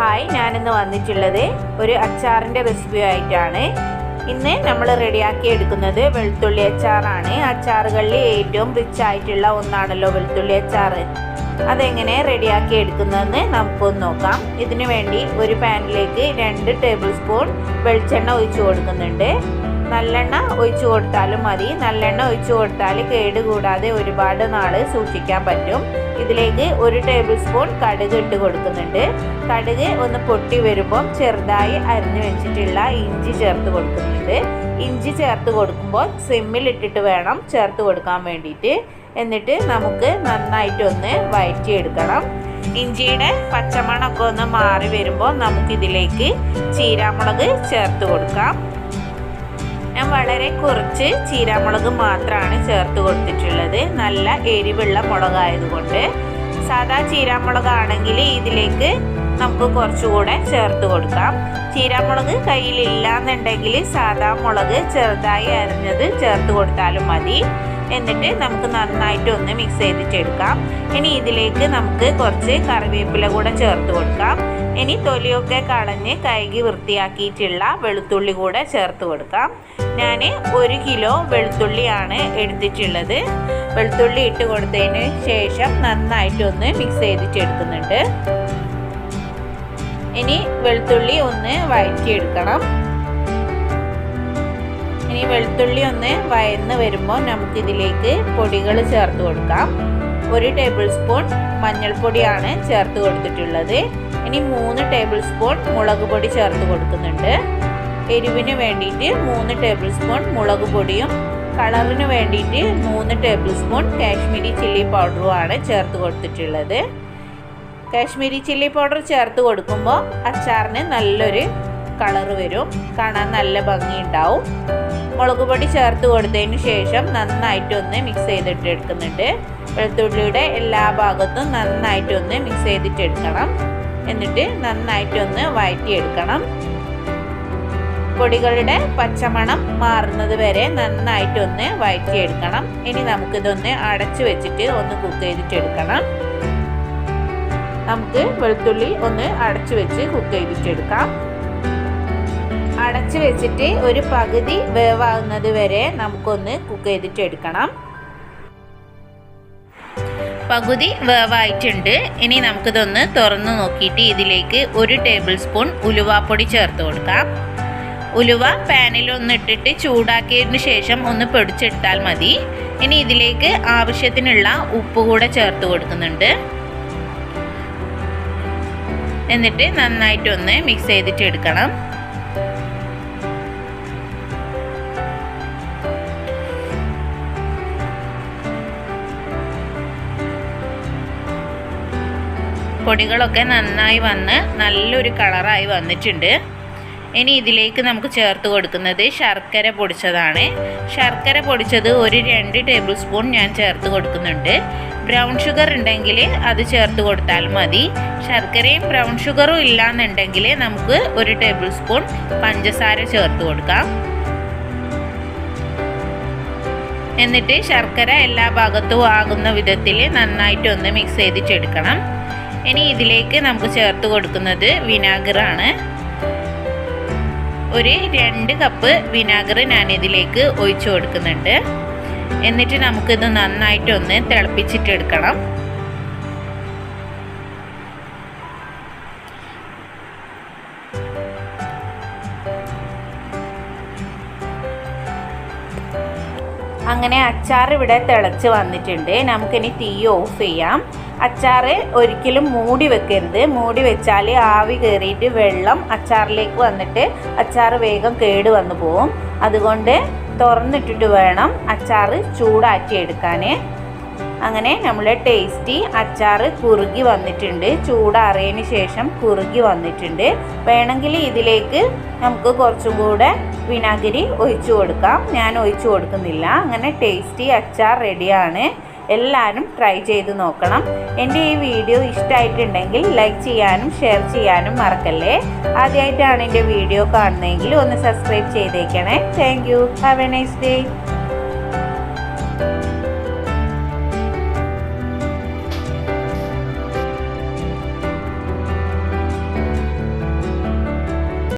Hi, ഞാനിന്ന് വന്നിട്ടുള്ളത് ഒരു അച്ചാറിൻ്റെ റെസിപ്പി ആയിട്ടാണ്. ഇന്ന് നമ്മൾ റെഡിയാക്കി എടുക്കുന്നത് വെളുത്തുള്ളി അച്ചാറാണ്. അച്ചാറുകളിൽ ഏറ്റവും റിച്ച് ആയിട്ടുള്ള ഒന്നാണല്ലോ വെളുത്തുള്ളി അച്ചാർ. അതെങ്ങനെ റെഡിയാക്കി എടുക്കുന്നതെന്ന് നമുക്കൊന്ന് നോക്കാം. ഇതിനു വേണ്ടി ഒരു പാനിലേക്ക് 2 ടേബിൾ സ്പൂൺ വെളിച്ചെണ്ണ ഒഴിച്ചു കൊടുക്കുന്നുണ്ട്. നല്ലെണ്ണ ഒഴിച്ചു കൊടുത്താലും മതി. നല്ലെണ്ണ ഒഴിച്ചു കൊടുത്താൽ കേടുകൂടാതെ ഒരുപാട് നാൾ സൂക്ഷിക്കാൻ പറ്റും. ഇതിലേക്ക് 1 ടേബിൾ സ്പൂൺ കടുക് ഇട്ട് കൊടുക്കുന്നുണ്ട്. കടുക് ഒന്ന് പൊട്ടി വരുമ്പോൾ ചെറുതായി അരിഞ്ഞു വെച്ചിട്ടുള്ള ഇഞ്ചി ചേർത്ത് കൊടുക്കുന്നുണ്ട്. ഇഞ്ചി ചേർത്ത് കൊടുക്കുമ്പോൾ സിമ്മിൽ ഇട്ടിട്ട് വേണം ചേർത്ത് കൊടുക്കാൻ വേണ്ടിയിട്ട്. എന്നിട്ട് നമുക്ക് നന്നായിട്ടൊന്ന് വഴറ്റിയെടുക്കണം. ഇഞ്ചിയുടെ പച്ചമണമൊക്കെ ഒന്ന് മാറി വരുമ്പോൾ നമുക്കിതിലേക്ക് ചീരാമുളക് ചേർത്ത് കൊടുക്കാം. ഞാൻ വളരെ കുറച്ച് ചീരാമുളക് മാത്രമാണ് ചേർത്ത് കൊടുത്തിട്ടുള്ളത്. നല്ല എരിവുള്ള മുളകായതുകൊണ്ട്. സാധാ ചീരാമുളകാണെങ്കിൽ ഇതിലേക്ക് നമുക്ക് കുറച്ചുകൂടെ ചേർത്ത് കൊടുക്കാം. ചീരാമുളക് കയ്യിലില്ലാന്നുണ്ടെങ്കിൽ സാധാ മുളക് ചെറുതായി അരിഞ്ഞത് ചേർത്ത് കൊടുത്താലും മതി. എന്നിട്ട് നമുക്ക് നന്നായിട്ട് ഒന്ന് മിക്സ് ചെയ്തിട്ടെടുക്കാം. ഇനി ഇതിലേക്ക് നമുക്ക് കുറച്ച് കറിവേപ്പില കൂടെ ചേർത്ത് കൊടുക്കാം. ഇനി തൊലിയൊക്കെ കളഞ്ഞ് കഴുകി വൃത്തിയാക്കിയിട്ടുള്ള വെളുത്തുള്ളി കൂടെ ചേർത്ത് കൊടുക്കാം. ഞാൻ 1 കിലോ വെളുത്തുള്ളിയാണ് എടുത്തിട്ടുള്ളത്. വെളുത്തുള്ളി ഇട്ട് കൊടുത്തതിന് ശേഷം നന്നായിട്ടൊന്ന് മിക്സ് ചെയ്തിട്ടെടുക്കുന്നുണ്ട്. ഇനി വെളുത്തുള്ളി ഒന്ന് വഴറ്റിയെടുക്കണം. ഇനി വെളുത്തുള്ളി ഒന്ന് വഴന്ന് വരുമ്പോൾ നമുക്കിതിലേക്ക് പൊടികൾ ചേർത്ത് കൊടുക്കാം. 1 ടേബിൾ സ്പൂൺ മഞ്ഞൾപ്പൊടിയാണ് ചേർത്ത് കൊടുത്തിട്ടുള്ളത്. ഇനി 3 ടേബിൾ സ്പൂൺ മുളക് പൊടി ചേർത്ത് കൊടുക്കുന്നുണ്ട്. എരിവിന് വേണ്ടിയിട്ട് 3 ടേബിൾ സ്പൂൺ മുളക് പൊടിയും കളറിന് വേണ്ടിയിട്ട് 3 ടേബിൾ സ്പൂൺ കാശ്മീരി ചില്ലി പൗഡറുമാണ് ചേർത്ത് കൊടുത്തിട്ടുള്ളത്. കാശ്മീരി ചില്ലി പൗഡർ ചേർത്ത് കൊടുക്കുമ്പോൾ അച്ചാറിന് നല്ലൊരു കളർ വരും, കാണാൻ നല്ല ഭംഗിയുണ്ടാവും. മുളക് പൊടി ചേർത്ത് കൊടുത്തതിന് ശേഷം നന്നായിട്ടൊന്ന് മിക്സ് ചെയ്തിട്ടെടുക്കുന്നുണ്ട്. വെളുത്തുള്ളിയുടെ എല്ലാ ഭാഗത്തും നന്നായിട്ടൊന്ന് മിക്സ് ചെയ്തിട്ടെടുക്കണം. എന്നിട്ട് നന്നായിട്ടൊന്ന് വഴറ്റിയെടുക്കണം. പൊടികളുടെ പച്ചമണം മാറുന്നത് വരെ നന്നായിട്ടൊന്ന് വഴറ്റിയെടുക്കണം. ഇനി നമുക്കിതൊന്ന് അടച്ചു വെച്ചിട്ട് ഒന്ന് കുക്ക് ചെയ്തിട്ടെടുക്കണം. നമുക്ക് വെളുത്തുള്ളി ഒന്ന് അടച്ചു വെച്ച് കുക്ക് ചെയ്തിട്ടെടുക്കാം. അടച്ചു വെച്ചിട്ട് ഒരു പകുതി വേവാകുന്നത് വരെ നമുക്കൊന്ന് കുക്ക് ചെയ്തിട്ടെടുക്കണം. പകുതി വേവായിട്ടുണ്ട്. ഇനി നമുക്കിതൊന്ന് തുറന്ന് നോക്കിയിട്ട് ഇതിലേക്ക് 1 ടേബിൾ സ്പൂൺ ഉലുവാപ്പൊടി ചേർത്ത് കൊടുക്കാം. ഉലുവ പാനിൽ ഒന്ന് ഇട്ടിട്ട് ചൂടാക്കിയതിന് ശേഷം ഒന്ന് പൊടിച്ചെടുത്താൽ മതി. ഇനി ഇതിലേക്ക് ആവശ്യത്തിനുള്ള ഉപ്പ് കൂടെ ചേർത്ത് കൊടുക്കുന്നുണ്ട്. എന്നിട്ട് നന്നായിട്ടൊന്ന് മിക്സ് ചെയ്തിട്ടെടുക്കണം. പൊടികളൊക്കെ നന്നായി വന്ന് നല്ലൊരു കളറായി വന്നിട്ടുണ്ട്. ഇനി ഇതിലേക്ക് നമുക്ക് ചേർത്ത് കൊടുക്കുന്നത് ശർക്കര പൊടിച്ചതാണ്. ശർക്കര പൊടിച്ചത് 2 ടേബിൾ സ്പൂൺ ഞാൻ ചേർത്ത് കൊടുക്കുന്നുണ്ട്. ബ്രൗൺ ഷുഗർ ഉണ്ടെങ്കിൽ അത് ചേർത്ത് കൊടുത്താൽ മതി. ശർക്കരയും ബ്രൗൺ ഷുഗറും ഇല്ലാന്നുണ്ടെങ്കിൽ നമുക്ക് 1 ടേബിൾ സ്പൂൺ പഞ്ചസാര ചേർത്ത് കൊടുക്കാം. എന്നിട്ട് ശർക്കര എല്ലാ ഭാഗത്തും ആകുന്ന വിധത്തിൽ നന്നായിട്ടൊന്ന് മിക്സ് ചെയ്തിട്ടെടുക്കണം. ഇനി ഇതിലേക്ക് നമുക്ക് ചേർത്ത് കൊടുക്കുന്നത് വിനാഗിറാണ്. 2 കപ്പ് വിനാഗിർ ഞാനിതിലേക്ക് ഒഴിച്ചു കൊടുക്കുന്നുണ്ട്. എന്നിട്ട് നമുക്കിത് നന്നായിട്ടൊന്ന് തിളപ്പിച്ചിട്ടെടുക്കണം. അങ്ങനെ അച്ചാർ ഇവിടെ തിളച്ച് വന്നിട്ടുണ്ട്. നമുക്കിനി തീ ഓഫ് ചെയ്യാം. അച്ചാർ ഒരിക്കലും മൂടി വെക്കരുത്. മൂടി വെച്ചാൽ ആവി കയറിയിട്ട് വെള്ളം അച്ചാറിലേക്ക് വന്നിട്ട് അച്ചാർ വേഗം കേട് വന്നു പോവും. അതുകൊണ്ട് തുറന്നിട്ടിട്ട് വേണം അച്ചാർ ചൂടാക്കിയെടുക്കാൻ. അങ്ങനെ നമ്മുടെ ടേസ്റ്റി അച്ചാർ കുറുകി വന്നിട്ടുണ്ട്. ചൂടാറിയതിന് ശേഷം കുറുകി വന്നിട്ടുണ്ട്. വേണമെങ്കിൽ ഇതിലേക്ക് നമുക്ക് കുറച്ചും കൂടെ വിനാഗിരി ഒഴിച്ചു കൊടുക്കാം. ഞാൻ ഒഴിച്ചു കൊടുക്കുന്നില്ല. അങ്ങനെ ടേസ്റ്റി അച്ചാർ റെഡിയാണ്. എല്ലാവരും ട്രൈ ചെയ്ത് നോക്കണം. എൻ്റെ ഈ വീഡിയോ ഇഷ്ടമായിട്ടുണ്ടെങ്കിൽ ലൈക്ക് ചെയ്യാനും ഷെയർ ചെയ്യാനും മറക്കല്ലേ. ആദ്യമായിട്ടാണ് എൻ്റെ വീഡിയോ കാണുന്നതെങ്കിൽ ഒന്ന് സബ്സ്ക്രൈബ് ചെയ്തേക്കണേ. Thank you. Have A nice day.